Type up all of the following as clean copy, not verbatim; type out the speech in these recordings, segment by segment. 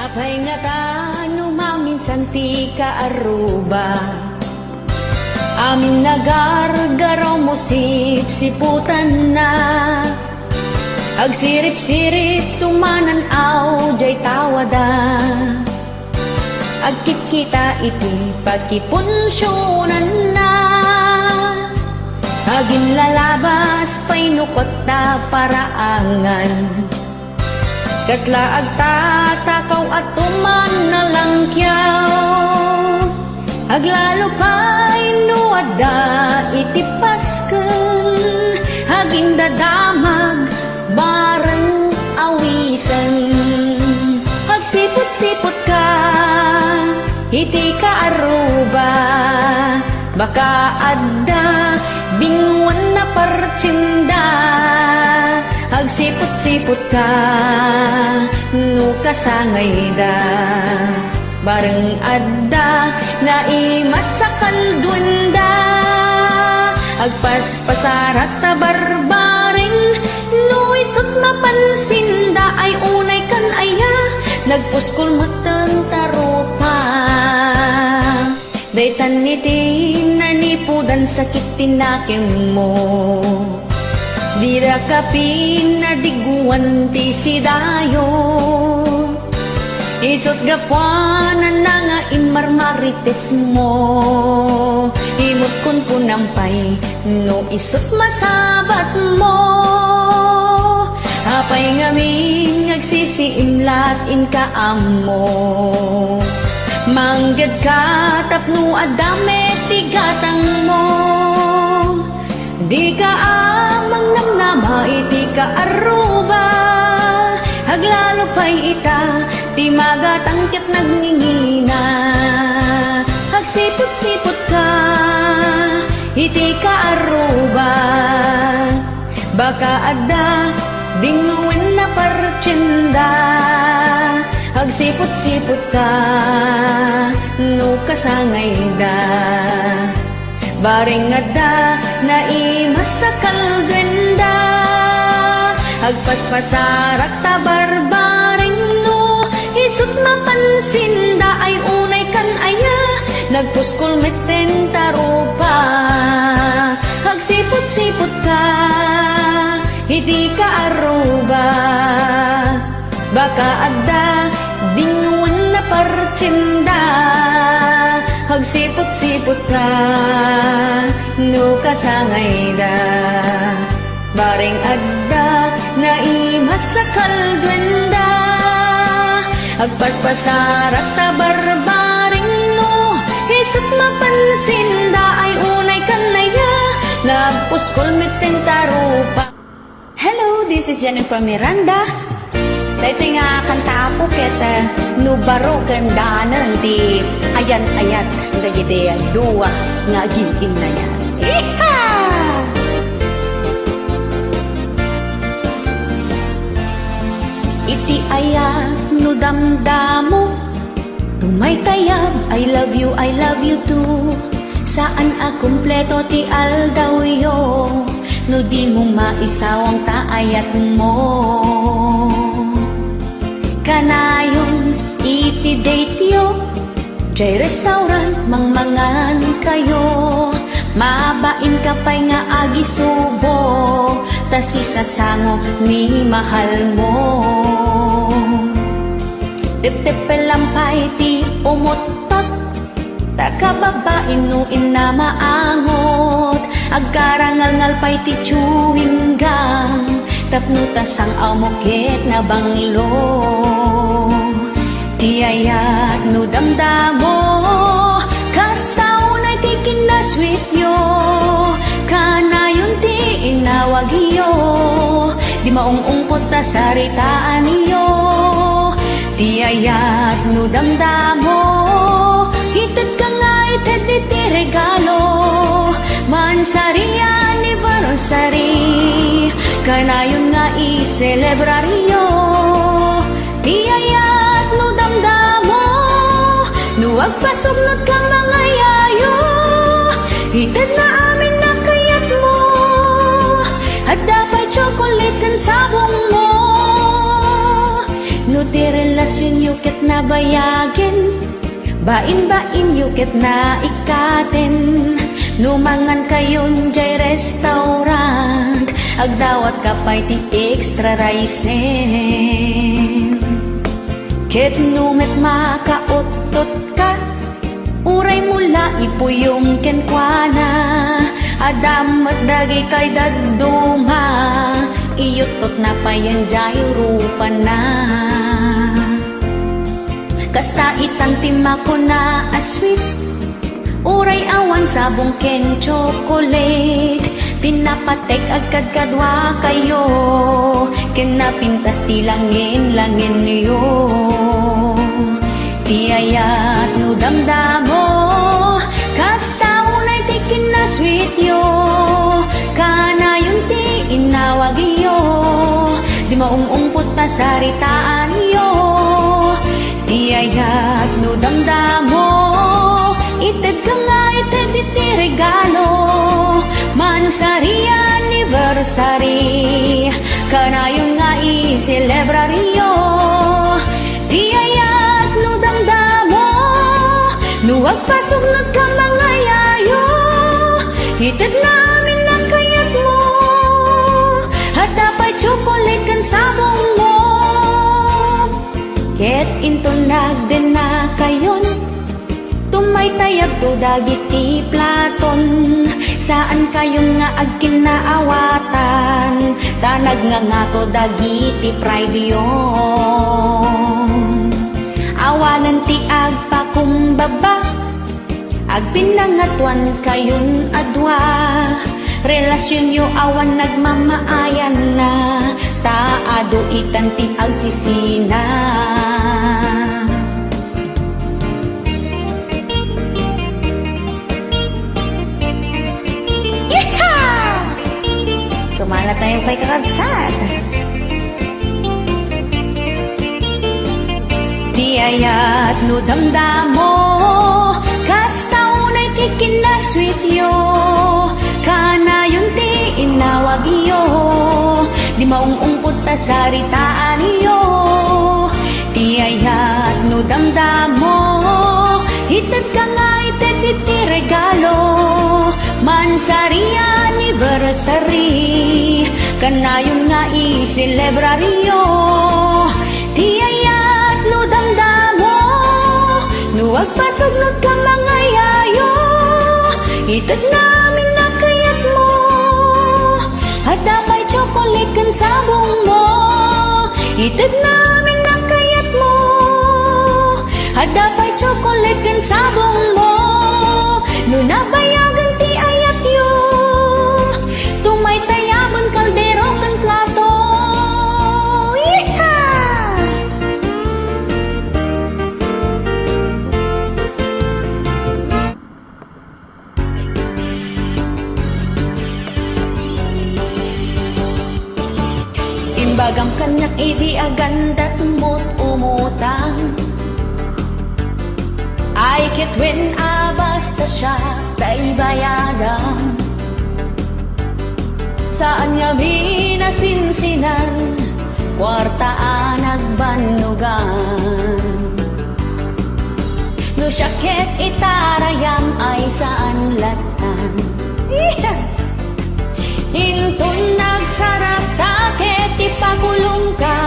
Apay nga tano maminsan ti kaaruba, amin nagargaraw mo sip-siputan na. Agsirip-sirip tumananaw jay tawada, agkikita iti pagkipunsyonan na. Agin lalabas pa'y nukot na paraangan, kasla agtatakaw at tuman na langkyaw. Aglalo pa'y nuada iti pasken, agin dadamag bareng awisan. Agsipot-sipot ka iti kaaruba, baka adda binguan na partsinda. Agsipot-sipot ka no kasangay da, bareng adda na imasakal duwanda. Agpaspasarat ta barbaring no isot mapansinda, ay unay kan aya nagpuskol matang tarupa. Daytan niti nanipudan sakit tinakim mo, dira kapin na diguan ti sidayo. Isot gapuanan na nga imarmarites mo, imot kun punampay no isot masabat mo. Apay ngaming agsisiimlat in kaamo, manggad ka tapno adame tigatang mo. Di ka amang namnama iti kaaruba, aglalo pa'y ita ti magatangkit nagngingina. Agsipot-sipot ka iti kaaruba, baka adda binguin na partsinda. Agsipot-sipot ka no kasangay da, bareng adda na imasakal duwenda. Agpaspasarak ta barbaring no isot mapansinda, ay unay kan aya nagpuskol meten tarupa. Agsipot-sipot ka iti kaaruba, baka adda binguan na partsinda. Agsipot-sipot ka no kasangay da, bareng adda na imasakal duwenda. Agpaspasarak ta barbaring no isot mapansinda, ay unay kanaya nagpuskol meten tarupa. Hello, this is Jennifer Miranda. Sa ito nga kanta po kita nubaro gandanan di ayan-ayat nga ideya duwa nga gigin na yan. Iha! Iti aya no damdamo, tumay tayab I love you too. Saan a kumpleto ti aldaw yo, no di mo maisawang taayat mo. Kanayon iti date yo, jay restaurant mangmangan kayo. Mabain ka pa'y nga agisubo, tas isasango ni mahal mo. Tep-tep-pelampay ti umutot, takababain no inamaangot. Agkarangal-ngal pa'y ti chewing gum, tapno tasang amoket na banglo. Tiyayat no damdamo, kastaw na ti kinasweet yo. Kanayon ti inawag yo, di maungungkot na saritaan yo. Tiyayat no damdamo, hited ka nga ited iti regalo. Mansari anniversary, kanayon nga i-celebraryo. Tiyayat no damdamo, nuwag pasugnot ka mga yayo. Hited na amin na kayat mo, at dapat chocolate kan sabong mo. Nutrirela relasyon yukit na bayagin, bain-bain yukit na ikaten. Numangan kayon jay restaurant, agdawat kapay ti extra ricen. Ket numet makautot ka, uray mula ipuyong kenkwana, adamat dagi kay daduma, iyutot na payan jay rupa na. Kasta itantima ko na asweet, uray awan sabong ken chocolate, tinapatek agkad kadwa kayo, ken napintas ti langin yo. Ti ayat no damdamo, kasta unay ti kinasweet yo, kana yung ti inawag yo, di maungungpot na saritaan yo. Ti ayat no damdamo, ited ka nga ited iti regalo, mansari anniversary, kanayon nga i-celebraryo. Ti ayat no damdamo, nuwag pasugnod ka mga yayo, ited namin na kayat mo, at dapat chocolate kan sabong mo. Ket inton nagden na kayon, tumay tayag to dagiti platon, saan kayong nga agkinaawatan, tanag nga to dagiti pride yon. Awanan ti agpakumbaba, agpinangatuan kayon adwa, relasyon yo awan nagmamaayan na, taado itan ti agsisina. Sumala tayo kay kakabsat. Di ayat no damdamo, kasta unay ti kinasweet yo, kana yun ti inawag yo, di maungungpot ta saritaan yo. Di ayat no damdamo, ited ka nga ited iti regalo, mansari anniversary, kanayon nga i-celebraryo. Ti ayat no damdamo, nuwag pasugnod ka mga yayo, ited namin na kayat mo, at damay chocolate kan sabong mo, ited namin na kayat mo, at damay chocolate kan sabong mo. No nabayagan ti ayat yo, tumay tayabon kaldero kan plato. Yeehaw! Imbagam kanyak idi agandat mo't umutang, ay kitwin basta siya tay bayadan, saan nga minasinsinan, kwartaan nagbanugan. No syaket itarayam ay saan latan, intun nagsarap taket ipakulong ka,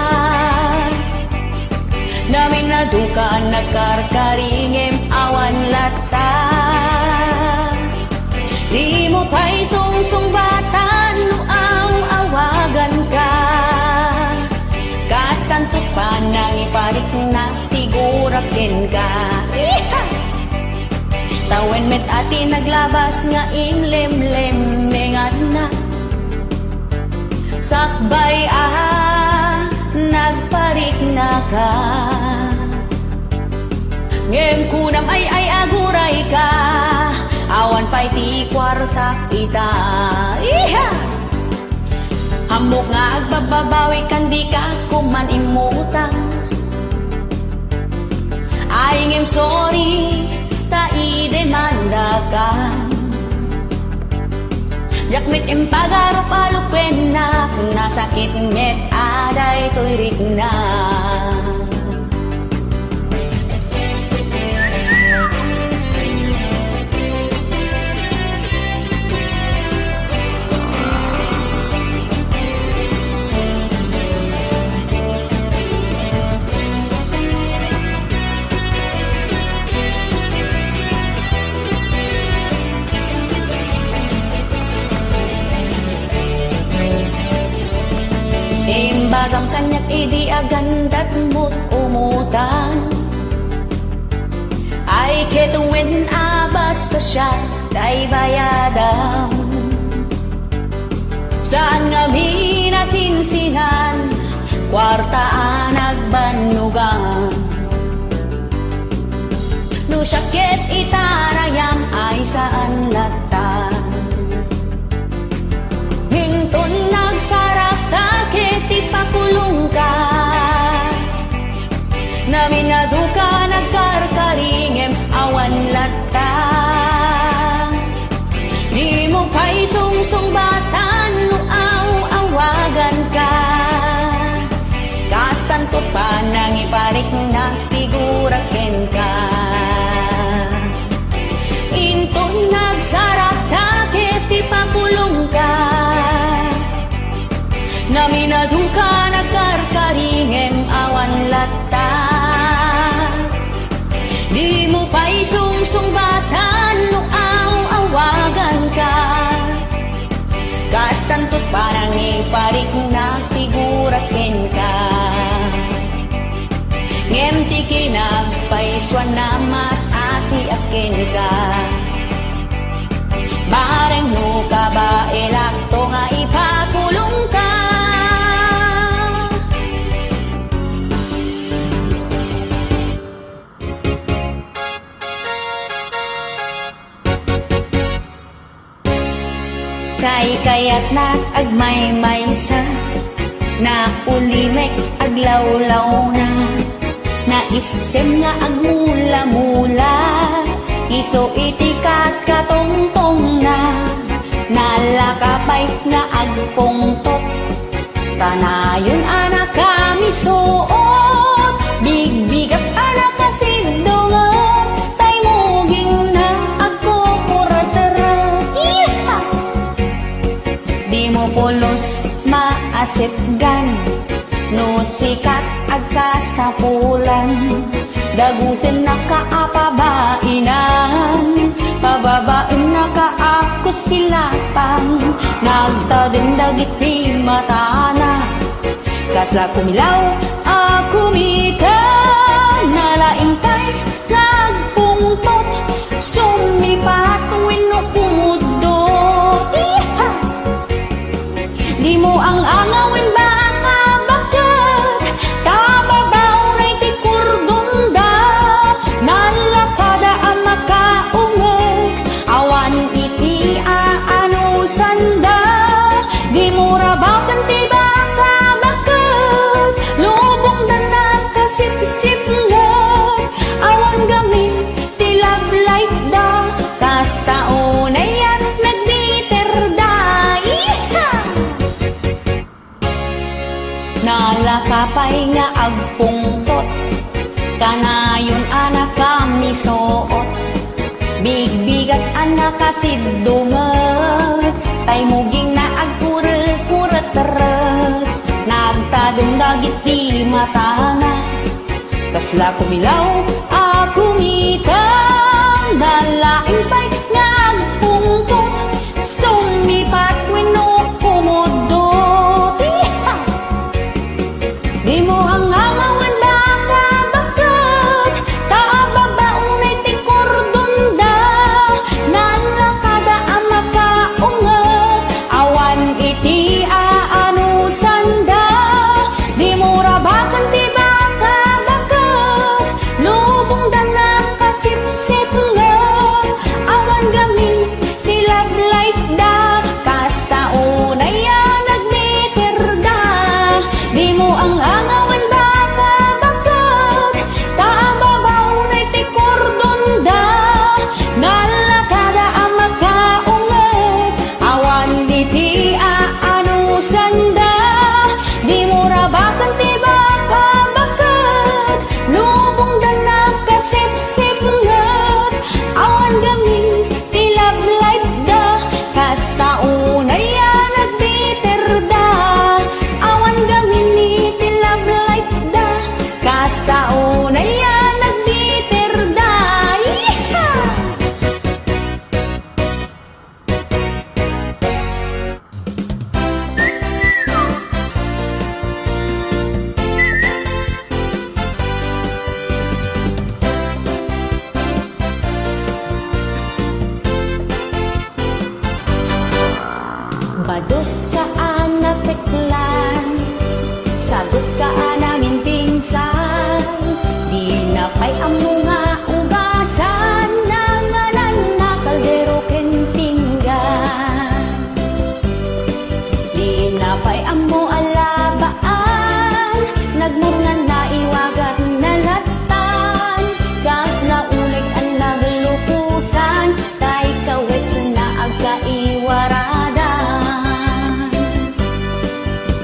namin nadukaan nagkarkaringem awan lata. Di mo pa'y sungsung batan, no awagan ka, kastantot pa nang iparik na tigurakin ka. Tawen met ati naglabas nga inlemlem mengat na, sakbay nagparik na ka. Ngem kunam ay aguray ka, awan pa'y ti kwarta ita. Iha! Hamok nga agbababawi kan di ka kuman imutang, ay ngem sorry ta idemanda ka. Jakmit impagarup alukwen na, nasakit met aday to'y rik na. Imbagam kanyak idi agandat mo't umutan. Ay ketuwin basta siya tay bayadam. Saan nga minasinsinan, kwartaan nagbanugan. No syakit itarayam ay saan latan. Hintun nagsarak takit ipakulong ka. Naminado ka nagkarkaringem awan lata. Di mo kay sungsong batan no awagan ka. Kastan to pa nang iparik na tiguraken ka. Intun nagsarak takit ipakulong ka. Naminado ka nagkarkaringem awan lata. Di mo pa'y sungsung-batan no awagan ka. Kastan to't parang iparik na tiguraken ka. Ngem ti kinagpaiswan na mas asiaken ka. Bareng no ka ba ilakto nga ipakulong ka. Kay-kayat na agmay-maysa, na ulimek aglawlaw na, na isem nga agmula-mula, iso itikat katongtong na, nalakapay nga agpungtot, tanayon anak kami suot, bigbigat anak kasidongot, tay muging na agkukurat-rat. Di mo pulos maasipgan, no sikat agkasapulan, dagusin na kaapabainan, pababain na kaakos silapang, nagtadin dagit di matana, kasla kumilaw akumita, nalaing kay nagpungtot, sumipat wino kumudot. Di mo ang angawin baka bakat, tababaw na'y tikurdunda, nalakada ang makaungot, awan iti aanusanda. Di mo rabakan ti baka bakat, lubong na nakasip-sip ngat, awan gamin ti love light da, kasta unay at nagbiter da. Nalakapay nga agpungtot, kanayon anak kami suot, bigbigat anak kasidungat, tay muging na agkurat-kurat-rat, nagtadong dagit di matana, kasla kumilaw akumita, nalaing pa'y nga agpungtot, sumipat wino kumudot. Di mo ang angawan baka bakat, taababaong na'y tikordunda, nalakada ang makaungat, awan iti aanusanda. Di mo rabakan ti baka bakat, lubong danak kasip-sip ngat, alabaan, nagmurnan na iwagat nalatan, kas na ulig ang naglupusan, tay kawes na agkaiwaradan.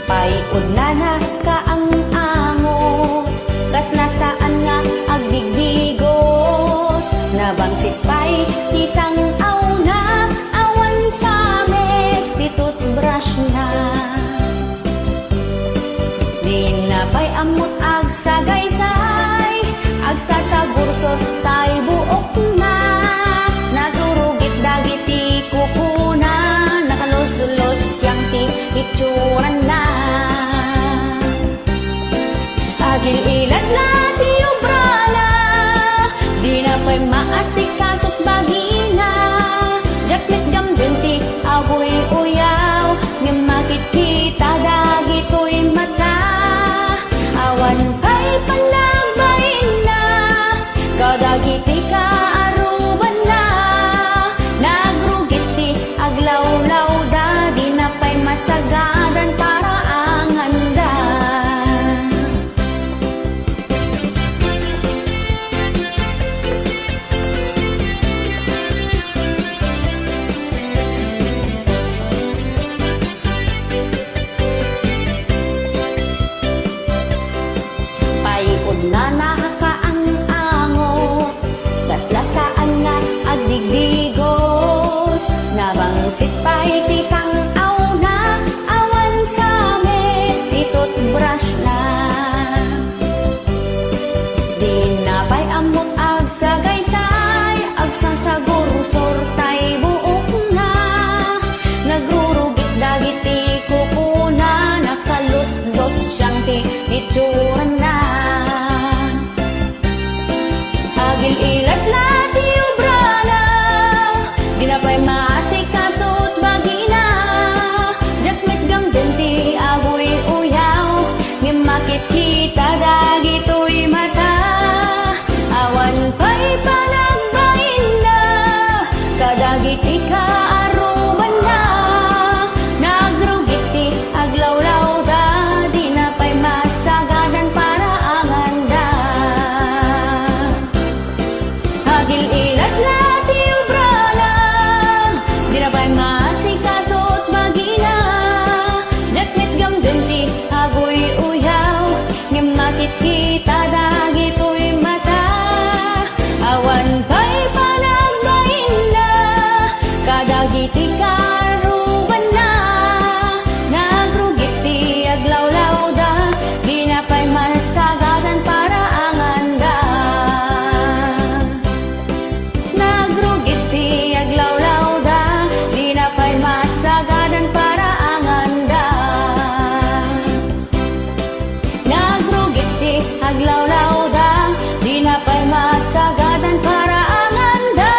Paiod na ka ang ango, kas nasaan nga agdigdigos, nabangsit pa'y isang auna, awan sa met, di toothbrush na. Di na pa'y amot agsagaysay, agsasagursot tay buok na, naturugit dagiti kukuna, nakalusulos yang ti itsuran na. Agil ilat na ti obrana, di na pa'y maasikasot bagina, jaklit gamdun ti aboy uyaw, nga makikita dagito'y mata, awan pa'y panabayin na, kadagiti ka aruban na, nagrugit ti aglawlaw da, di na pa'y masagadan para ang handa. Paiod na nakakaang-ango, kas lasaan nga agdigdigos, nabangsit pa'y tisang auna, awan sa met, di toothbrush na. Di na pa'y amot agsagaysay, agsasagursor tay buok na, nagrurugit dagiti kukuna, nakalusdos siyang ti itsuran na. Agil ilat na ti obrana, di na pa'y maasikasot bagina, jakmet gamden ti aboy uyaw, nga makikita dagito'y mata, awan pa'y panagbayin na, kadagiti ka aruban na, nagrugit ti aglawlaw da, di na pa'y masagadan para ang handa. Agil ilat na ti obrana, di na pa'y maasikasot bagina, jakmet gamden ti aboy uyaw, nga makikita dagito'y mata, awan pa'y panagbayin na, kadagiti ka aruban na, nagrugit ti aglawlaw da, di na pa'y masagadan para ang handa. Nagrugit ti aglawlaw da, di na pa'y masagadan para ang handa. Nagrugit ti aglawlaw da, di na pa'y masagadan para ang handa.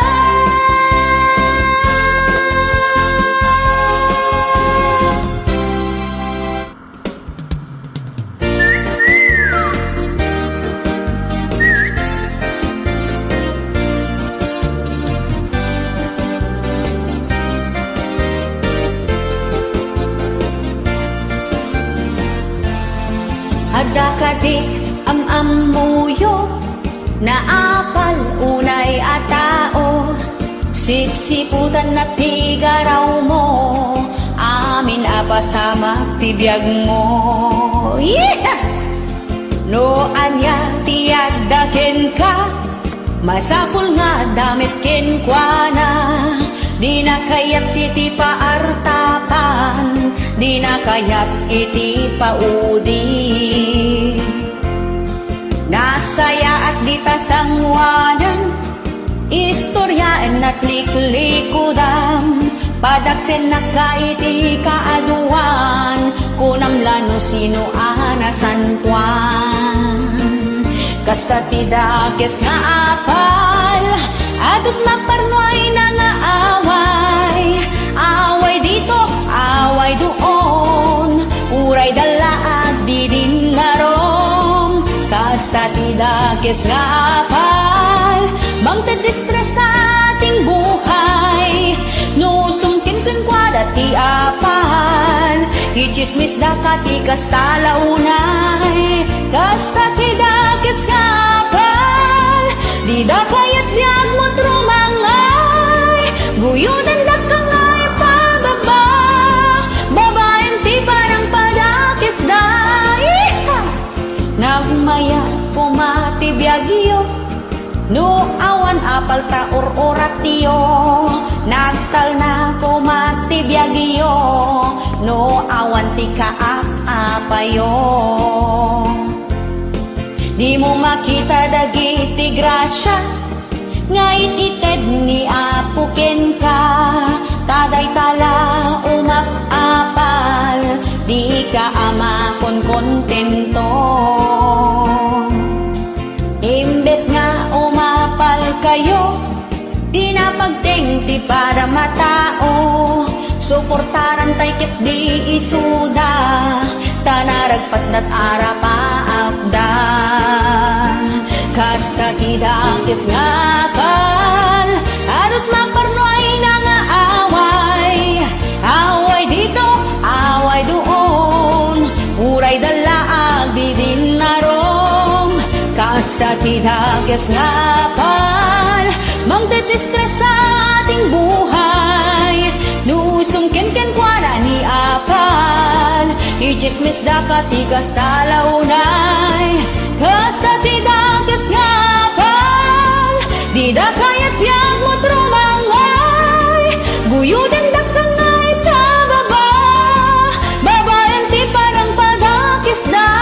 Agdakadik am-amuyo, na apal unay atao, siksiputan na tigaraw mo, amin apasama tibiyag mo. Yeah! No anya tiyagdaken ka, masapul nga damit kenkwana, di na kayat iti paartapan, di na kayat iti paudi. Nasaya at di tasangwanan, istoryaan at liklikudan, padaksen na kaiti kaaduan, kunam lano sino anasantuan. Kasta tidakes nga apal, adut maparnoy na nga away, away dito, away doon, uray dalaag di din nga rom. Kasta tidakes nga apal, bang tadistres sa ating buhay, no sumkin kwa dati apal, Ichismis da katikas talaunay, kasta kidakis kapal, di da kayat biyag mo trumangay, guyudan da kangay pababa, babaeng ti parang padakis da. Nagmaya kumati biyagyo, no awan apal ta or-oratiyo, nagtal na kumati biyagyo, no awan ti kaap-apayo. Di mo makita dagiti grasya, ngait ited ni apuken ka, taday tala umap-apal, di ka ama kon kontento. Imbes nga umapal kayo, di na pagtengti para matao, suportaran tay ket di isuda, tanaragpat dat arapaakda. Kasta kidakis nga kal, adot maparnoy na nga away, away dito, away doon, uray dalaag di din narom. Kasta kidakis nga kal, magdedistres sa ating buhay, nusum ken kwara ni apal, ichismis da katikas talaunay, kasta kidakis nga kal, di da kayat biyag mo trumangay, guyuden da kangay pababa, babaeng ti parang padakis da.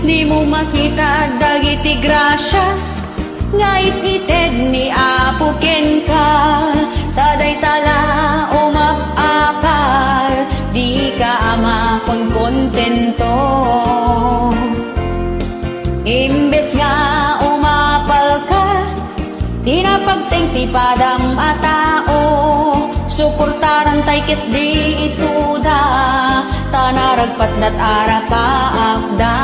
Di mo makita dagiti grasya, ngait ited ni apuken ka, taday tala umap-apal, di ka ama kon kontento. Imbes nga umapal ka, di na pagtengti padam atao, suportaran tay ket di isuda, tanaragpat dat arapaakda.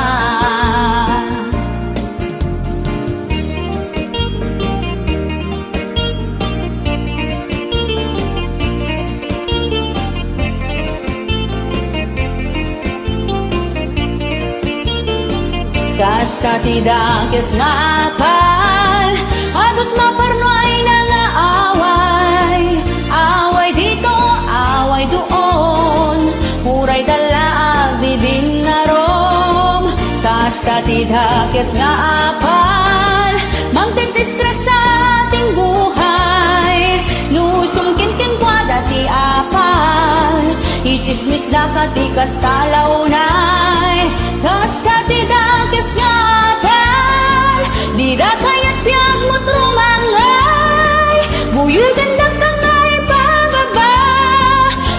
Kasta tidakis nga apal, adot maparnoy na nga away, away dito, away doon, huray dalaag di din narom. Kasta tidakis nga apal, magdedistres sa ating buhay, nusum ken kwada ti apal, ichismis da katikas talaunay, kasta tidakis nga apal, di da kayat biyag mo trumangay, guyudan da kangay pababa,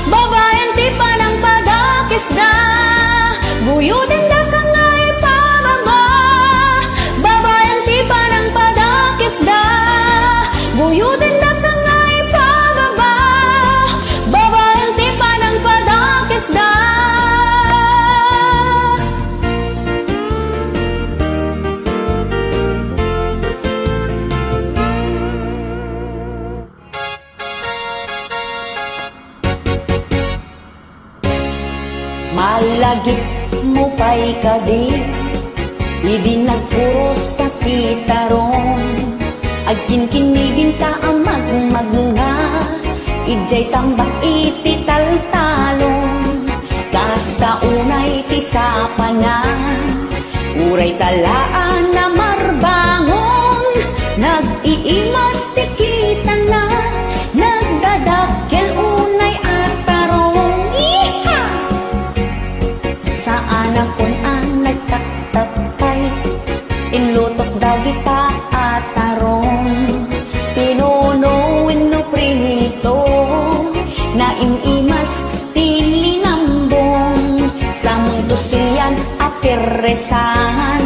babaeng ti panang padakis da, guyudan da kangay pababa, babaeng ti panang padakis da, guyudan da kangay pababa, babaeng ti panang padakis da. Malagip mo pa'y kadi, idi nagpuros kakitaron, agkin kinigin ta ang magmagna, ijay tambak iti taltalon, kasta unay ti sapanan, uray talaan na marbangon, nag-iimas ti kita na, nagdadakkel unay atarong. Iha! Saan akon ang nagtaktapay, inlutok dagita atarong, pinunuin no prinito, na inimas tilinambong, sa mundo siyan apiresan,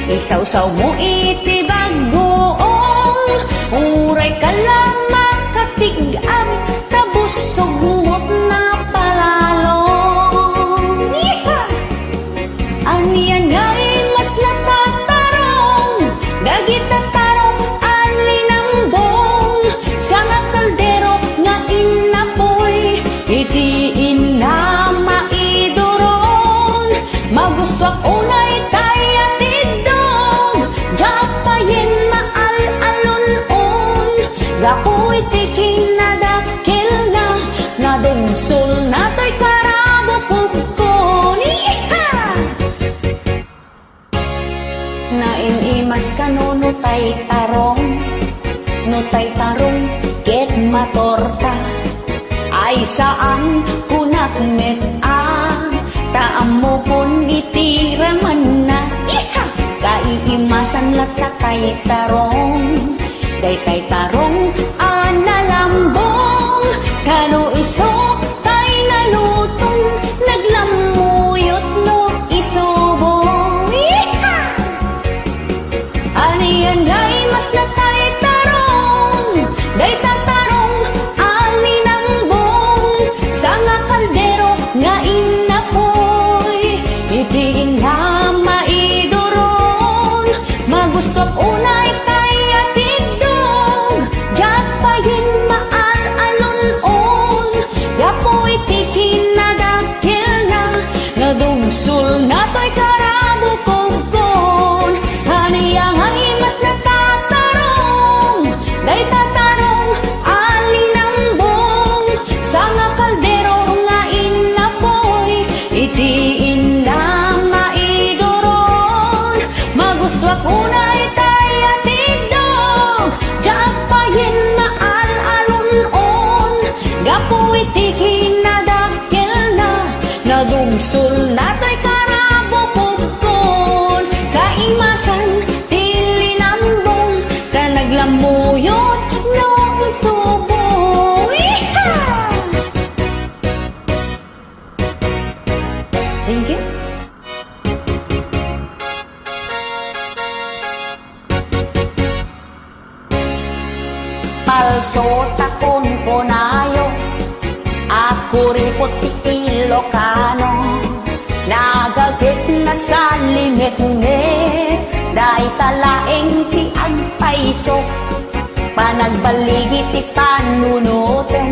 isawsaw mo iti bagoong, uray ka lang makatigam, tabusog mo't na palalong. Iha! Aniyan nga mas natatarong, dagita tarong alinambong, sa nga kaldero nga inapoy, iti inam Magustuak unay kaya tidong Japayin maal-alun-un Gapoy tikin na dakil na Nadungsul na to'y karabo kubkon Iha! Nainimas ka no tay tarong Nutay tarong ket matorta Ay saan kunakmet Taam mo kun itiraman na Iha! Kaiimasan lata kay tarong Day tarong analambong Kano iso kay nalutong Naglamuyot no isobong Iha! Aniyan gay mas natay tarong Day tarong alinambong Sa nga kaldero nga inapoy Itiin na maidoron Magustuak unay kaya tidong Japayin maal-alun-on Yapoy tikin na dakil na Nadungsul na to'y karabo kogkon Haniyang ay mas natatarong Day tatarong alinambong Sa nga kaldero nga inapoy Itiin na maidoron Magustuak unay kaya tidong Japayin maal-alun-on Gapoy tikin na dakil na Nadungsul na to'y karabo kubkon Kaimasan tilinambong Ka naglamuyot no isubo Iha! Thank you. Palso takon konayo Ako ripot ti Ilocano Nagagit na sa limit-ngit Dahil talaeng ti agpaiso Panagbaligi ti panunuten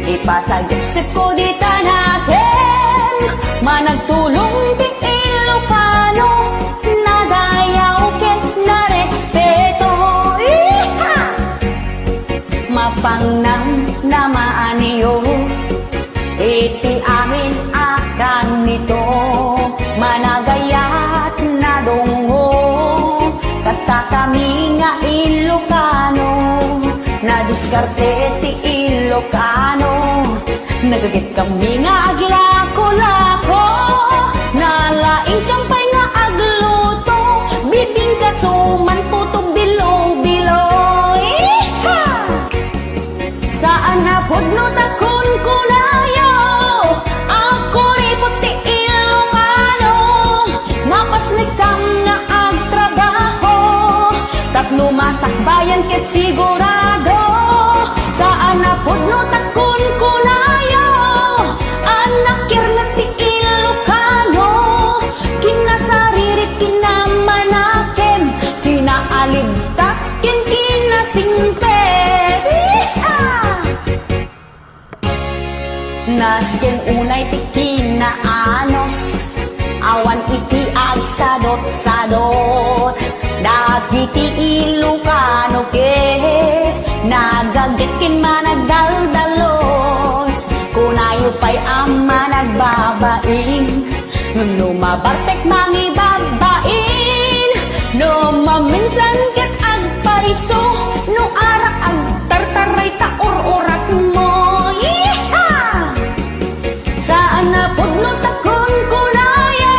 Ipasagipsip ko di tanakin Managtulong ti Ilocano Nadayaw ket na respeto Iha! Mapangnang namaaniyo Iti amin akan nito Managayat na dongo Basta kami nga Ilocano Nadiskarte ti Ilocano Nagagit kami nga aglako-lako Nalaing kampay nga agluto Bibing kasuman puto bilo-bilo Iha! Saan na pudno takon kunayo Ako ripot ti Ilocano Napaslikam nga agtrabaho Tapno masakbayan ket sigurado Saan na pudno takon kunayo Anak na ti Ilocano Kinasaririt kinamanakem Kinaalibtak ken kinasimpet Nasken unay ti kinaanos Awan iti agsadot-sadot Dagiti Ilocano ket Nagagit kin managdaldalos Kunayo pa'y ama nagbabain No mabartek mangibabain No maminsan ket agpaiso No arak agtartaray ta or-orat mo Iha! Saan na pudno takon kunayo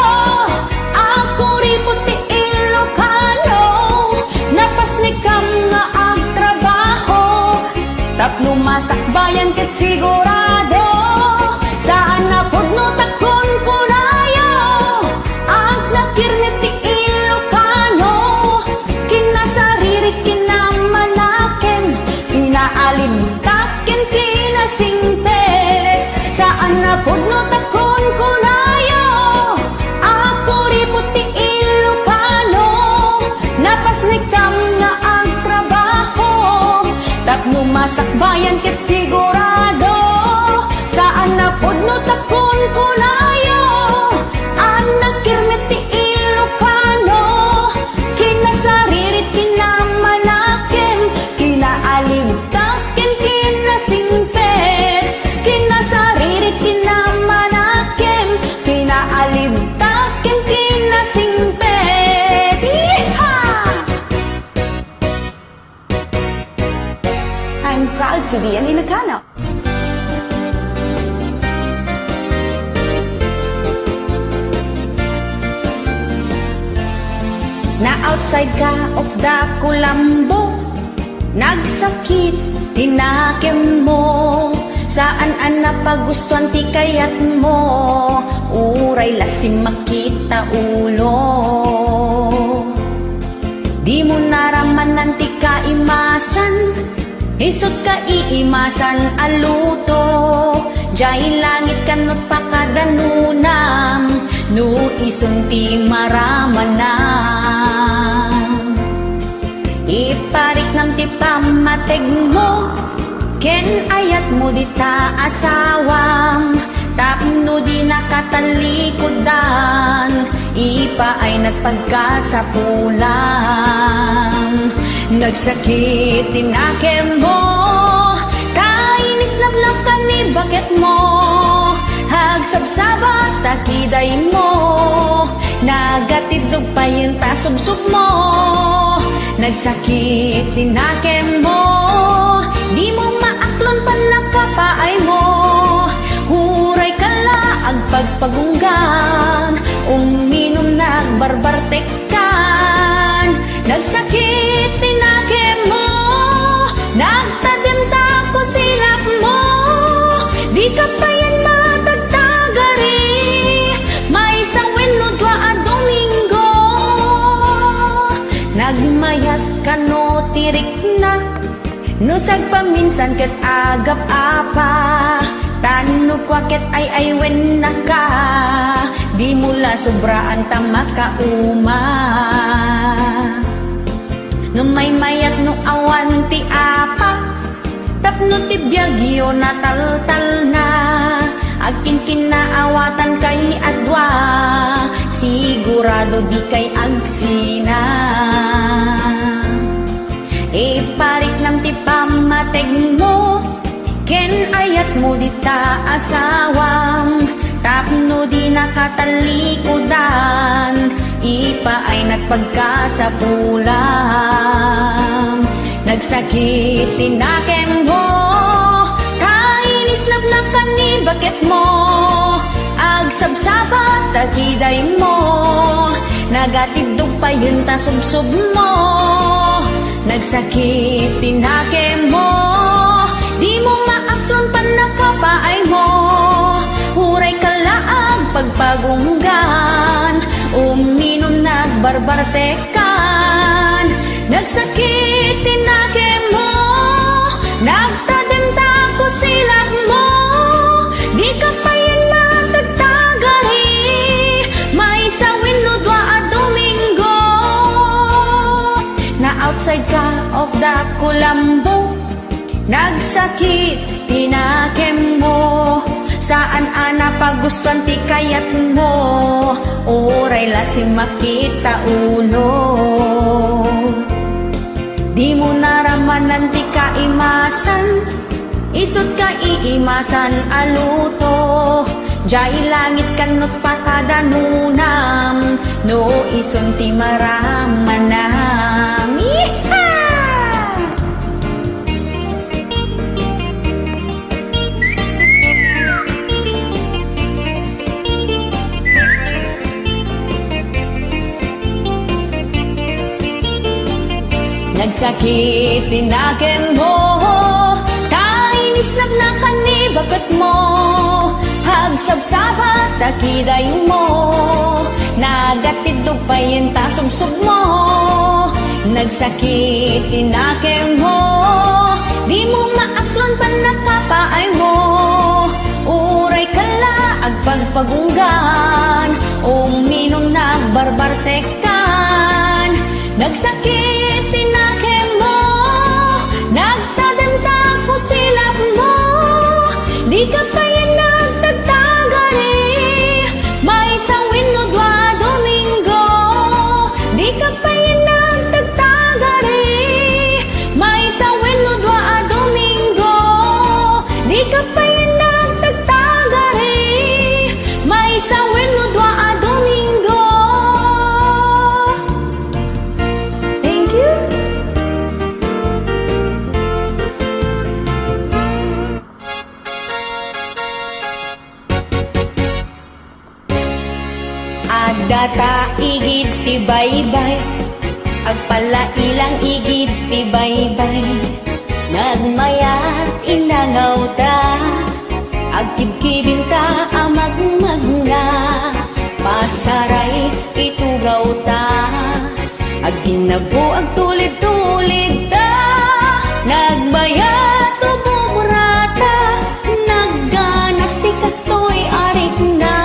Ako ripot ti Ilocano Napasnikam nga agtrabaho Tapno masakbayan ket sigurado Saan na pudno takon kunayo Ang nakirnet ti Ilocano Kinasaririt kinamanaken Kinaalimtaken kinasimpet Saan na pudno takon kunayo Ako ripot ti Ilocano Napasnikam nga agtrabaho Tapno masakbayan ket sigurado Saan na pudno takon kunayo Ang nakirmet to be an Ilocano. Na outside ka of the kulambo, nagsakit, tinakim mo. Saan ang napagustuhan ti kayat mo, uray lasim makita ulo. Di mo naramanan ti kaimasan, isot ka iimasan aluto. Jay langit kanot pakadanunam, no isunti maramanan. Iparik nam ti pamateg mo, ken ayat mo di ta asawam. Tapno di nakatalikodan, ipa ay nagpagkasapulang. Nagsakit tinakem mo, kainis lablab ka ni bakit mo. Hagsabsabat takiday mo, nagatidog pa yung tasubsub mo. Nagsakit tinakem mo, di mo maaklon pa nakapaay mo. Huray ka laag pagpagunggan, uminom nagbarbartekan. Nagsakit tinakem mo, nagtadim ko silap mo. Di ka pa yan matagtagari, may isang winudwa at Domingo. Nagmayat ka no tirik na, nusag paminsan ket agap apa. Tanong kwakit ay wen na ka, di mula sobraan tama ka uma. Ngamay mayat no awan ti apa, tapno ti biyagyo na taltal na. Akin kinaawatan kay adwa, sigurado di kay agsina. Iparik nam ti pamateg mo, ken ayat mo di ta asawang. Tapno di nakatalikodan, ipa ay nagpagkasapulang. Nagsakit tinakem mo, kainis labnab ka ni bakit mo. Agsabsabat takiday mo, nagatidog pa yun tasubsub mo. Nagsakit tinakem mo, di mo maaklon pa nakapaay mo. Huray ka laag pagpagunggan, uminom nagbarbartekan. Nagsakit tinakem mo, nagtadim ko silap mo. Di ka pa yan matagtagari, may sawin no dwa at Domingo. Na outside ka of the kulambo, nagsakit tinakem mo. Saan ana pagustuhan ti kayat mo, uray lasim makita ulo. Di mo naramanan ti kaimasan, isot ka iimasan aluto. Jay langit kanot pakadanunam, no ison ti maramanam. Yeehaw! Nagsakit tinakem mo, kainis na kani bakit mo. Hagsabsabat takiday mo, nagatidog pa yung tasubsub mo. Nagsakit tinakem mo, di mo maaklon pa nakapaay mo. Uray ka laag pagpagunggan, uminom nagbarbartekan. Nagsakit tinakem mo, nagtadanta ko silap mo. Di ka pa yan nagtagtagari, may sawin no dwa Domingo. Di ka pa yan nagtagtagari, may sawin no dwa Domingo. Di ka pa yan nagtagtagari, may sawin no dwa Domingo. Thank you. Agdata igid ti baybay, agpala ilang igid ti baybay. Nagmayat inangaw ta, agkibkibin ta amagmagna. Pasaray itugaw ta, agginabo agtulid-tulid ta. Nagbayat o bumrata, nagganas ti kastoy arik na.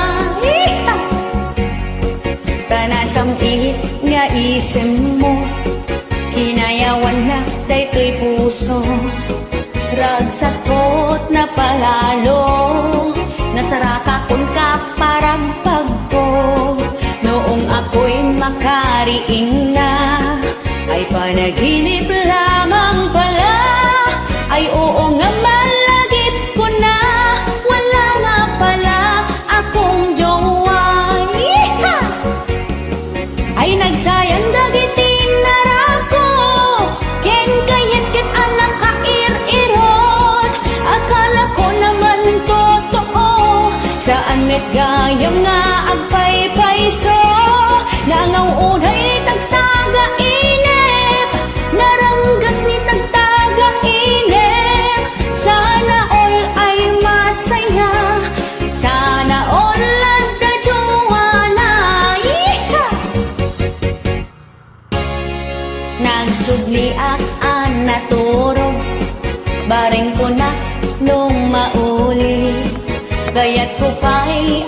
Tanasamit nga isem mo, kinayawan na daytoy puso. Ragsakot na palalo, nasarakakon ka parang pagko. Noong ako'y makariing na, ay panaginip lamang pala. Ay oo nga malagip ko na, wala nga pala akong jowa. Ay nagsayang dagiti narako, ken kayat ket anak kair-irot. Akala ko naman totoo, saan met gayam nga agpaypayso. Nangaw unay ni tagtaga inip, naranggas ni tagtaga inip. Sana all ay masaya, sana all lagda jowana. Nagsudliak ang naturo, bareng ko na nung mauli. Kaya't ko pa'y